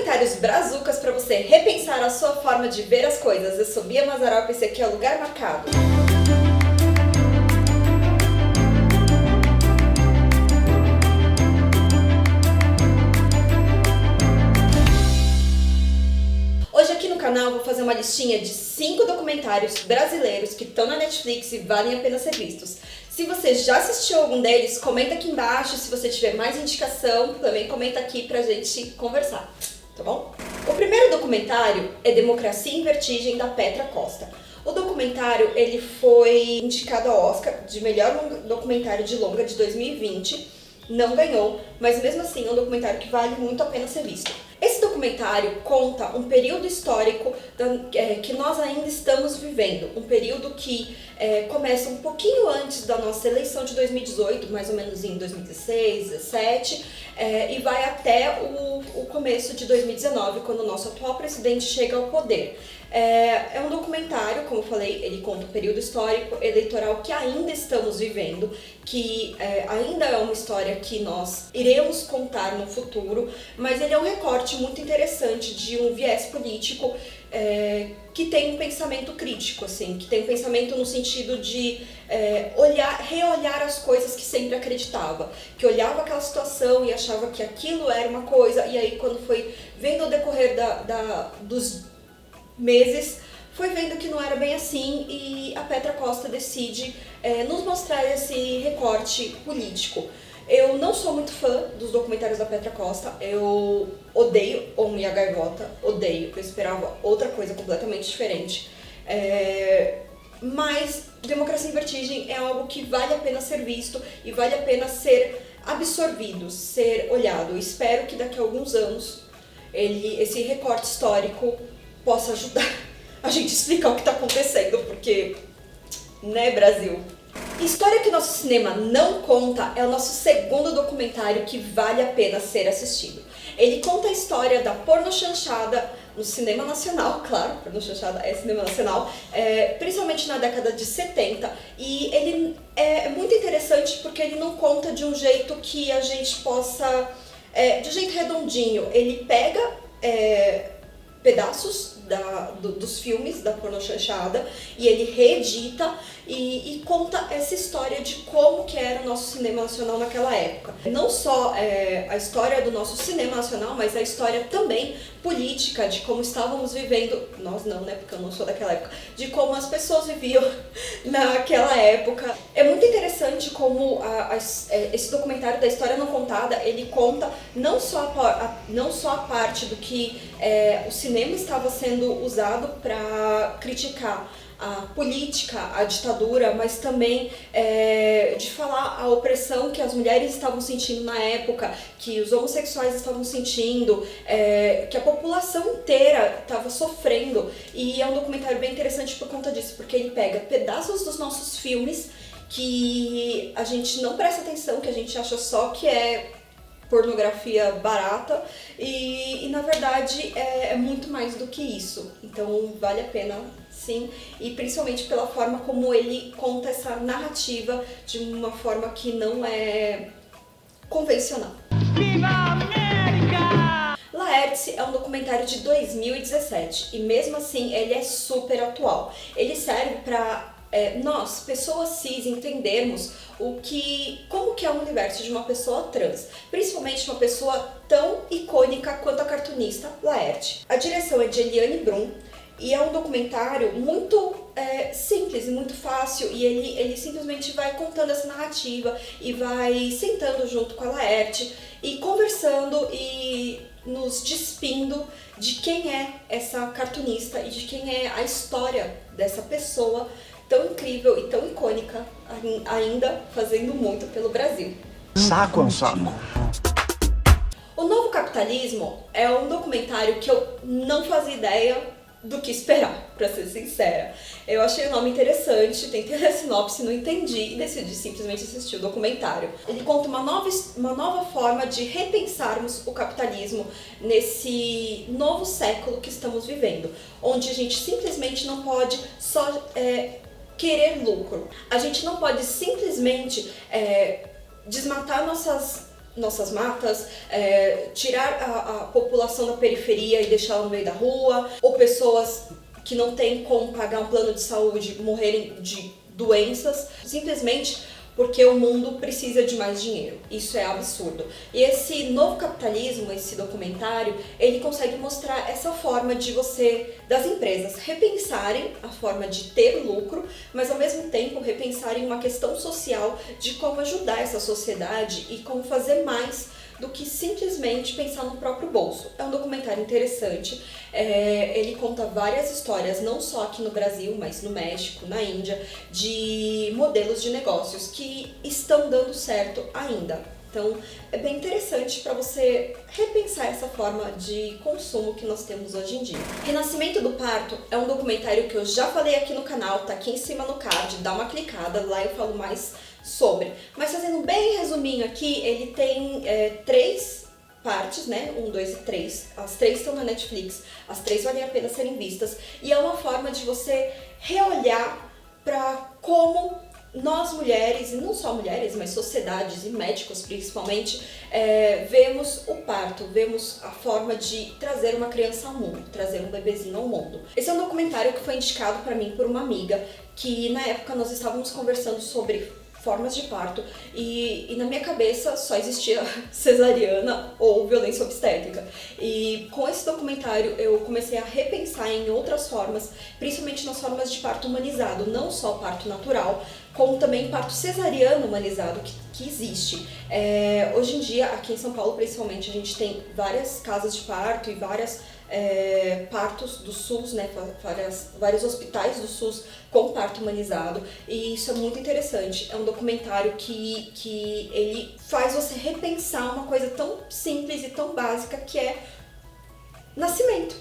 Documentários brazucas para você repensar a sua forma de ver as coisas. Eu sou Bia Mazzaropi e esse aqui é o Lugar Marcado. Hoje aqui no canal vou fazer uma listinha de 5 documentários brasileiros que estão na Netflix e valem a pena ser vistos. Se você já assistiu algum deles, comenta aqui embaixo. Se você tiver mais indicação, também comenta aqui pra gente conversar, tá bom? O primeiro documentário é Democracia em Vertigem, da Petra Costa. O documentário ele foi indicado ao Oscar de melhor documentário de longa de 2020. Não ganhou, mas mesmo assim é um documentário que vale muito a pena ser visto. Esse documentário conta um período histórico que nós ainda estamos vivendo, um período que começa um pouquinho antes da nossa eleição de 2018, mais ou menos em 2016, 2017, e vai até o começo de 2019, quando o nosso atual presidente chega ao poder. É um documentário, como eu falei, ele conta o período histórico eleitoral que ainda estamos vivendo, que ainda é uma história que nós iremos contar no futuro, mas ele é um recorte muito interessante de um viés político que tem um pensamento crítico, assim, que tem um pensamento no sentido de reolhar as coisas que sempre acreditava, que olhava aquela situação e achava que aquilo era uma coisa, e aí quando foi vendo o decorrer dos meses, foi vendo que não era bem assim, e a Petra Costa decide nos mostrar esse recorte político. Eu não sou muito fã dos documentários da Petra Costa, eu odeio Homem e a Gaivota, odeio, eu esperava outra coisa completamente diferente. Mas Democracia em Vertigem é algo que vale a pena ser visto e vale a pena ser absorvido, ser olhado. Eu espero que daqui a alguns anos esse recorte histórico possa ajudar a gente explicar o que está acontecendo, porque, né, Brasil? História que o nosso cinema não conta é o nosso segundo documentário que vale a pena ser assistido. Ele conta a história da pornochanchada no cinema nacional, claro, pornochanchada é cinema nacional, principalmente na década de 70, e ele é muito interessante porque ele não conta de um jeito que a gente possa, de um jeito redondinho. Ele pega pedaços dos filmes da pornochanchada e ele reedita e conta essa história de como que era o nosso cinema nacional naquela época. Não só a história do nosso cinema nacional, mas a história também política, de como estávamos vivendo, nós não, né, porque eu não sou daquela época, de como as pessoas viviam naquela época. É muito interessante como esse documentário da História Não Contada, ele conta não só a parte do que o cinema estava sendo usado para criticar a política, a ditadura, mas também de falar a opressão que as mulheres estavam sentindo na época, que os homossexuais estavam sentindo, que a população inteira estava sofrendo. E é um documentário bem interessante por conta disso, porque ele pega pedaços dos nossos filmes que a gente não presta atenção, que a gente acha só que é pornografia barata e na verdade é muito mais do que isso. Então vale a pena sim, e principalmente pela forma como ele conta essa narrativa de uma forma que não é convencional. Viva a América! Laertes é um documentário de 2017 e mesmo assim ele é super atual. Ele serve para nós, pessoas cis, entendermos como que é o universo de uma pessoa trans, principalmente uma pessoa tão icônica quanto a cartunista Laerte. A direção é de Eliane Brum e é um documentário muito simples e muito fácil, e ele simplesmente vai contando essa narrativa e vai sentando junto com a Laerte e conversando e nos despindo de quem é essa cartunista e de quem é a história dessa pessoa tão incrível e tão icônica, ainda fazendo muito pelo Brasil. Saco é um saco. O Novo Capitalismo é um documentário que eu não fazia ideia do que esperar, pra ser sincera. Eu achei o nome interessante, tentei ler a sinopse, não entendi e decidi simplesmente assistir o documentário. Ele conta uma nova forma de repensarmos o capitalismo nesse novo século que estamos vivendo, onde a gente simplesmente não pode só querer lucro. A gente não pode simplesmente desmatar nossas matas, tirar a população da periferia e deixá-la no meio da rua, ou pessoas que não têm como pagar um plano de saúde morrerem de doenças, simplesmente porque o mundo precisa de mais dinheiro. Isso é absurdo. E esse novo capitalismo, esse documentário, ele consegue mostrar essa forma de das empresas, repensarem a forma de ter lucro, mas ao mesmo tempo repensarem uma questão social de como ajudar essa sociedade e como fazer mais do que simplesmente pensar no próprio bolso. É um documentário interessante, ele conta várias histórias, não só aqui no Brasil, mas no México, na Índia, de modelos de negócios que estão dando certo ainda. Então, é bem interessante para você repensar essa forma de consumo que nós temos hoje em dia. Renascimento do Parto é um documentário que eu já falei aqui no canal, tá aqui em cima no card, dá uma clicada, lá eu falo mais sobre. Mas fazendo um bem resuminho aqui, ele tem 3 partes, né? 1, 2 e 3. As 3 estão na Netflix, as 3 valem a pena serem vistas. E é uma forma de você reolhar para como nós mulheres, e não só mulheres, mas sociedades e médicos principalmente, vemos o parto, vemos a forma de trazer uma criança ao mundo, trazer um bebezinho ao mundo. Esse é um documentário que foi indicado para mim por uma amiga, que na época nós estávamos conversando sobre formas de parto e na minha cabeça só existia cesariana ou violência obstétrica. E com esse documentário eu comecei a repensar em outras formas, principalmente nas formas de parto humanizado, não só parto natural, como também parto cesariano humanizado que existe. Hoje em dia, aqui em São Paulo principalmente, a gente tem várias casas de parto e várias partos do SUS, né, vários hospitais do SUS com parto humanizado, e isso é muito interessante. É um documentário que ele faz você repensar uma coisa tão simples e tão básica que é nascimento.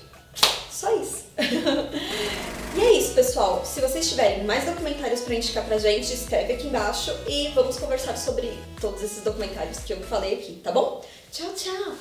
Só isso. E é isso, pessoal. Se vocês tiverem mais documentários para indicar pra gente, escreve aqui embaixo e vamos conversar sobre todos esses documentários que eu falei aqui, tá bom? Tchau, tchau!